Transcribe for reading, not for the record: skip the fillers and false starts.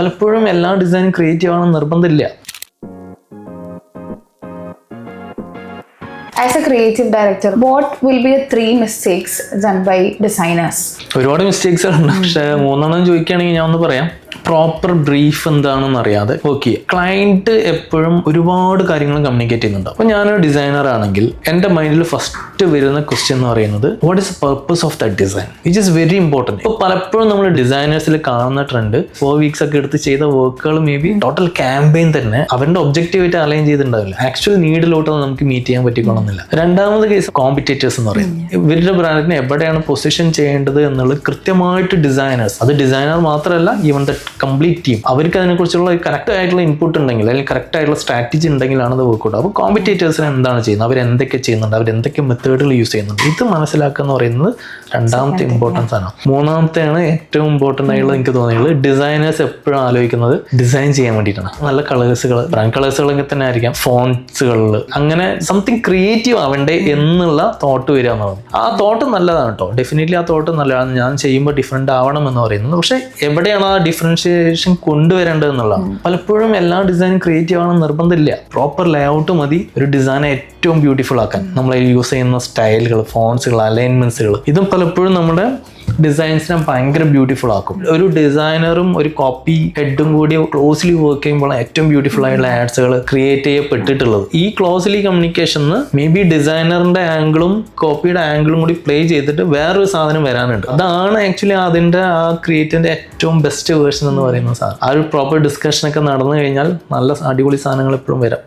പലപ്പോഴും എല്ലാ ഡിസൈനും ക്രിയേറ്റീവ് ആണെന്ന് നിർബന്ധമില്ല. As a creative director, what will be the 3 mistakes done by designers? ഒരുപാട് മിസ്റ്റേക്സ് ഉണ്ട്, പക്ഷെ 3 ചോദിക്കുകയാണെങ്കിൽ ഞാൻ ഒന്ന് പറയാം. പ്രോപ്പർ ബ്രീഫ് എന്താണെന്ന് അറിയാതെ ക്ലയന്റ് എപ്പോഴും ഒരുപാട് കാര്യങ്ങൾ കമ്മ്യൂണിക്കേറ്റ് ചെയ്യുന്നുണ്ട്. അപ്പോൾ ഞാനൊരു ഡിസൈനർ ആണെങ്കിൽ എൻ്റെ മൈൻഡിൽ ഫസ്റ്റ് വരുന്ന ക്വസ്റ്റ്യൻ എന്ന് പറയുന്നത് what is purpose of that design, which is very important. ഇപ്പോൾ പലപ്പോഴും നമ്മൾ ഡിസൈനേഴ്സിൽ കാണുന്ന ട്രെൻഡ് 4 വീക്സ് ഒക്കെ എടുത്ത് ചെയ്ത വർക്കുകൾ മേ ബി ടോട്ടൽ ക്യാമ്പയിൻ തന്നെ അവരുടെ ഒബ്ജക്റ്റീവായിട്ട് അലൈൻ ചെയ്തിട്ടുണ്ടാവില്ല. ആക്ച്വൽ നീഡിലോട്ടൊന്നും നമുക്ക് മീറ്റ് ചെയ്യാൻ പറ്റിക്കൊള്ളുന്നില്ല. രണ്ടാമത് കേസ് കോമ്പറ്റേറ്റേഴ്സ് എന്ന് പറയുന്നത്. ഇവരുടെ ബ്രാൻഡിനെ എവിടെയാണ് പൊസിഷൻ ചെയ്യേണ്ടത് എന്നുള്ളത് കൃത്യമായിട്ട് ഡിസൈനേഴ്സ്, അത് ഡിസൈനർ മാത്രമല്ല ഈവൻ ദ കംപ്ലീറ്റ് ടീം, അവർക്ക് അതിനെക്കുറിച്ചുള്ള കറക്റ്റ് ആയിട്ടുള്ള ഇൻപുട്ട് ഉണ്ടെങ്കിൽ അല്ലെങ്കിൽ കറക്റ്റ് ആയിട്ടുള്ള സ്ട്രാറ്റജി ഉണ്ടെങ്കിലാണ് അത് വർക്കൗട്ട്. അപ്പോൾ കോമ്പറ്റേറ്റേഴ്സിന് എന്താണ് ചെയ്യുന്നത്, അവർ എന്തൊക്കെ ചെയ്യുന്നുണ്ട്, അവർ എന്തൊക്കെ മെത്തേഡുകൾ യൂസ് ചെയ്യുന്നുണ്ട്, ഇത് മനസ്സിലാക്കുക എന്ന് പറയുന്നത് രണ്ടാമത്തെ ഇമ്പോർട്ടൻസ് ആണ്. മൂന്നാമത്തെയാണ് ഏറ്റവും ഇമ്പോർട്ടൻ്റ് ആയിട്ടുള്ളത് എനിക്ക് തോന്നിയുള്ളത്. ഡിസൈനേഴ്സ് എപ്പോഴും ആലോചിക്കുന്നത് ഡിസൈൻ ചെയ്യാൻ വേണ്ടിയിട്ടാണ്. നല്ല കളേഴ്സുകൾ, ബ്രാൻഡ് കളേഴ്സുകളൊക്കെ തന്നെ ആയിരിക്കാം, ഫോൺസുകളിൽ അങ്ങനെ സംതിങ് ക്രിയേറ്റീവ് ആവണ്ടേ എന്നുള്ള തോട്ട് വരിക എന്നുള്ളത്. ആ തോട്ട് നല്ലതാണ് കേട്ടോ, ഡെഫിനറ്റ്ലി ആ തോട്ട് നല്ലതാണ്. ഞാൻ ചെയ്യുമ്പോൾ ഡിഫറെൻ്റ് ആവണം എന്ന് പറയുന്നത്. പക്ഷേ എവിടെയാണ് ആ ഡിഫറൻഷിയേഷൻ കൊണ്ടുവരേണ്ടത് എന്നുള്ളതാണ്. പലപ്പോഴും എല്ലാ ഡിസൈനും ക്രിയേറ്റീവ് ആണെന്ന് നിർബന്ധമില്ല. പ്രോപ്പർ ലേഔട്ട് മതി ഒരു ഡിസൈനെ ഏറ്റവും ബ്യൂട്ടിഫുൾ ആക്കാൻ. നമ്മൾ യൂസ് ചെയ്യുന്ന സ്റ്റൈലുകൾ, ഫോൺസുകൾ, അലൈൻമെന്റ്സുകൾ, ഇതും പലപ്പോഴും നമ്മുടെ ഡിസൈൻസിനെ ഭയങ്കര ബ്യൂട്ടിഫുൾ ആക്കും. ഒരു ഡിസൈനറും ഒരു കോപ്പി ഹെഡും കൂടി ക്ലോസ്ലി വർക്ക് ചെയ്യുമ്പോൾ ഏറ്റവും ബ്യൂട്ടിഫുൾ ആയിട്ടുള്ള ആഡ്സുകൾ ക്രിയേറ്റ് ചെയ്യപ്പെട്ടിട്ടുള്ളത്. ഈ ക്ലോസ്ലി കമ്മ്യൂണിക്കേഷന് മേ ബി ഡിസൈനറിന്റെ ആംഗിളും കോപ്പിയുടെ ആംഗിളും കൂടി പ്ലേ ചെയ്തിട്ട് വേറൊരു സാധനം വരാനുണ്ട്. അതാണ് ആക്ച്വലി അതിന്റെ ആ ക്രിയേറ്റിന്റെ ഏറ്റവും ബെസ്റ്റ് വേർഷൻ എന്ന് പറയുന്ന സാധനം. ആ ഒരു പ്രോപ്പർ ഡിസ്കഷൻ ഒക്കെ നടന്നു കഴിഞ്ഞാൽ നല്ല അടിപൊളി സാധനങ്ങൾ എപ്പോഴും വരാം.